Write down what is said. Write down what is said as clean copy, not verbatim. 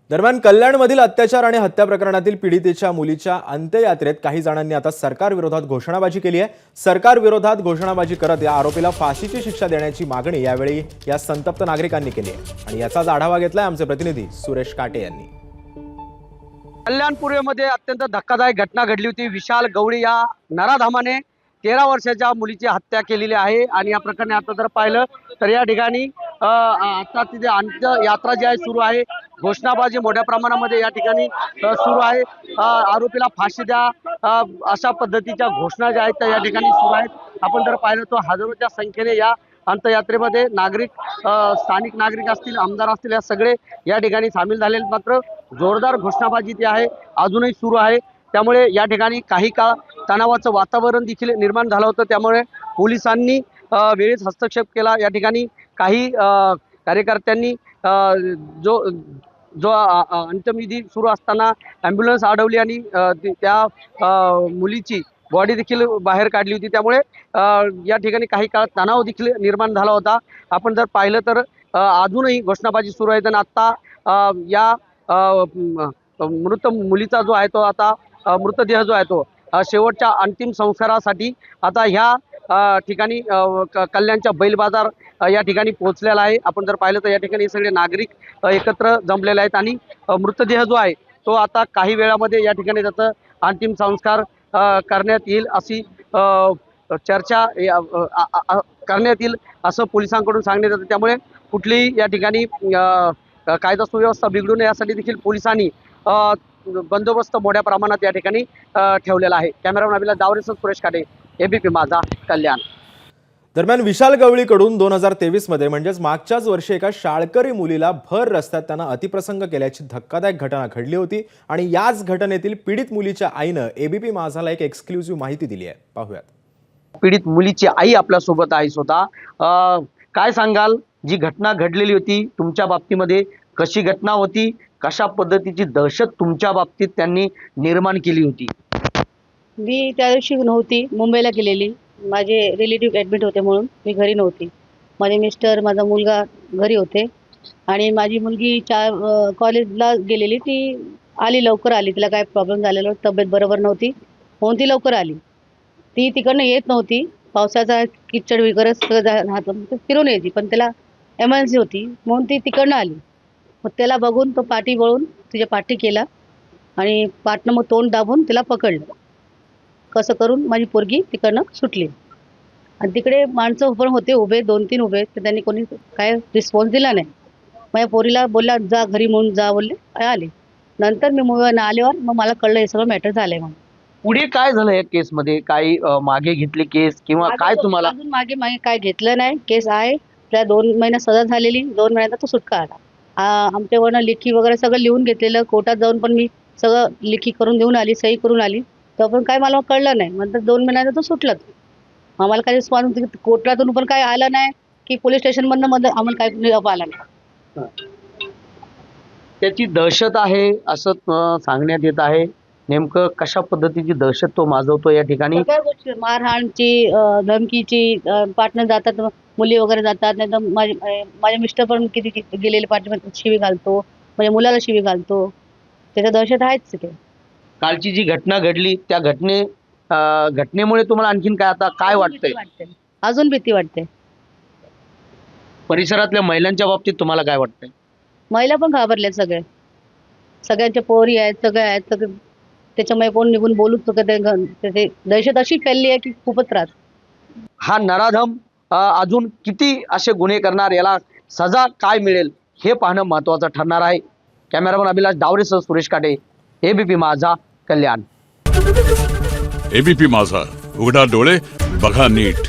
दरम्यान कल्याणमधील अत्याचार आणि हत्या प्रकरणातील पीडितेच्या मुलीच्या अंत्ययात्रेत काही जणांनी आता सरकार विरोधात घोषणाबाजी केली आहे। सरकार विरोधात घोषणाबाजी करत या आरोपीला फाशीची शिक्षा देण्याची मागणी यावेळी या संतप्त नागरिकांनी केली आहे आणि याचाच आढावा घेतलाय आमचे प्रतिनिधी सुरेश काटे यांनी। कल्याणपूर्वेमध्ये अत्यंत धक्कादायक घटना घडली होती। विशाल गवळी या नराधामाने 13 वर्षाच्या मुलीची हत्या केलेली आहे आणि या प्रकरणी आता जर पाहिलं तर या ठिकाणी आता तिथे अंत्ययात्रा जी आहे सुरू आहे। घोषणाबाजी मोठ्या प्रमाणामध्ये या ठिकाणी सुरू आहे। आरोपीला फाशी द्या अशा पद्धतीच्या घोषणा ज्या आहेत त्या या ठिकाणी सुरू आहेत। आपण जर पाहिलं तर हजारोच्या संख्येने या अंत्ययात्रेमध्ये नागरिक, स्थानिक नागरिक असतील, आमदार असतील, या सगळे या ठिकाणी सामील झालेले। मात्र जोरदार घोषणाबाजी ती आहे अजूनही सुरू आहे। त्यामुळे या ठिकाणी काही काळ तणावाचं वातावरण देखील निर्माण झालं होतं। त्यामुळे पोलिसांनी वेळीच हस्तक्षेप केला। या ठिकाणी काही कार्यकर्त्यांनी जो अंत्यविधी सुरू असताना ॲम्ब्युलन्स अडवली आणि त्या मुलीची बॉडी देखील बाहेर काढली होती। त्यामुळे या ठिकाणी काही काळ तणाव देखील निर्माण झाला होता। आपण जर पाहिलं तर अजूनही घोषणाबाजी सुरू आहे आणि आता या मृत मुलीचा जो आहे तो आता मृतदेह जो आहे तो शेवटच्या अंतिम संस्कारासाठी आता ह्या ठिकाणी कल्याणच्या बैल बाजार या ठिकाणी पोहोचलेला आहे। आपण जर पाहिलं तर या ठिकाणी सगळे नागरिक एकत्र जमलेले आहेत आणि मृतदेह जो आहे तो आता काही वेळामध्ये या ठिकाणी त्याचं अंतिम संस्कार करण्यात येईल अशी चर्चा करण्यात येईल असं पोलिसांकडून सांगण्यात येतं। त्यामुळे कुठलीही या ठिकाणी कायदा सुव्यवस्था बिघडू नये यासाठी देखील पोलिसांनी बंदोबस्त मोठ्या प्रमाणात या ठिकाणी ठेवलेला आहे। कॅमेरामॅन अभिलाष डावरेसह सुरेश काटे, एबीपी माझा, कल्याण। दरम्यान विशाल गवळीकडून 2023 मध्ये म्हणजेच मागच्याच वर्षी एका शाळकरी मुलीला भर रस्त्यात त्यानं अतिप्रसंग केल्याची धक्कादायक घटना घडली होती आणि याच घटनेतील पीडित मुलीच्या आईनं एबीपी माझाला एक एक्सक्लुसिव्ह माहिती दिली आहे, पाहूयात। पीडित मुलीची आई आपल्या सोबत आहे स्वतः। काय सांगाल, जी घटना घडलेली होती तुमच्या बाबतीमध्ये, कशी घटना होती, कशा पद्धतीची दहशत तुमच्या बाबतीत त्यांनी निर्माण केली होती? मी त्या दिवशी नव्हती, मुंबईला गेलेली। माझे रिलेटिव्ह ॲडमिट होते म्हणून मी घरी नव्हती। माझे मिस्टर, माझा मुलगा घरी होते आणि माझी मुलगी कॉलेजला गेलेली। ती आली, लवकर आली। तिला काय प्रॉब्लेम झालेला, तब्येत बरोबर नव्हती म्हणून ती लवकर आली। ती तिकडनं येत नव्हती, पावसाचा किचड वगैरे सगळं राहतं, फिरून यायची, पण त्याला एमर्जन्सी होती म्हणून ती तिकडनं आली। मग त्याला बघून तो पाठी वळून तिच्या पाठी केला आणि पाठनं मग तोंड दाबून तिला पकडलं। कसं करून माझी पोरगी तिकडनं सुटली आणि तिकडे माणसं पण होते उभे, 2-3 उभे, तर त्यांनी कोणी काय रिस्पॉन्स दिला नाही। माझ्या पोरीला बोलला जा घरी म्हणून, जा बोलले, आले। नंतर मी मुंबईवरून आल्यावर मग मला कळलं हे सगळं मॅटर झालंय म्हणून। पुढे काय झालं या केसमध्ये? काही मागे घेतली केस किंवा काय तुम्हाला? अजून मागे काय घेतलं नाही। केस आहे, त्या 2 महिन्यात सजा झालेली, 2 महिन्यात तो सुटका आला। आमच्यावरनं लेखी वगैरे सगळं लिहून घेतलेलं, कोर्टात जाऊन पण मी सगळं लेखी करून देऊन आली, सही करून आली, तर पण काय मला कळलं नाही। नंतर 2 महिन्यात तो सुटला। आम्हाला काही रिस्पॉन्स कोर्टातून पण काय आलं नाही की पोलीस स्टेशनमधनं आम्हाला काय निरोप आला नाही। त्याची दहशत आहे असं सांगण्यात येत आहे। नेमकं कशा पद्धतीची दहशत तो माजवतो या ठिकाणी? सगळ्या गोष्टी, मारहाणची, धमकीची, पार्टनर जातात, मुली वगैरे जातात, नाही तर माझे मिस्टर पण किती गेलेले पार्टीमध्ये शिवी घालतो, माझ्या मुलाला शिवी घालतो। त्याच्या दहशत आहेच तिथे। कालची जी घटना घडली त्या घटनेमुळे तुम्हाला आणखीन काय आता काय वाटतंय? अजून भीती वाटते। परिसरातल्या महिलांच्या बाबतीत तुम्हाला काय वाटतंय? महिला पण घाबरल्या, सगळ्यांच्या पोरी आहेत, सगळे आहेत, सगळे। त्याच्यामुळे कोण निघून बोलूच ते दहशत अशी फैलली आहे की खूपच त्रास। हा नराधम अजून किती असे गुन्हे करणार, याला सजा काय मिळेल हे पाहणं महत्त्वाचं ठरणार आहे। कॅमेरामन अभिलाष डावरेसह सुरेश काटे, एबीपी माझा, कल्याण। एबीपी माझा, उघडा डोळे बघा नीट।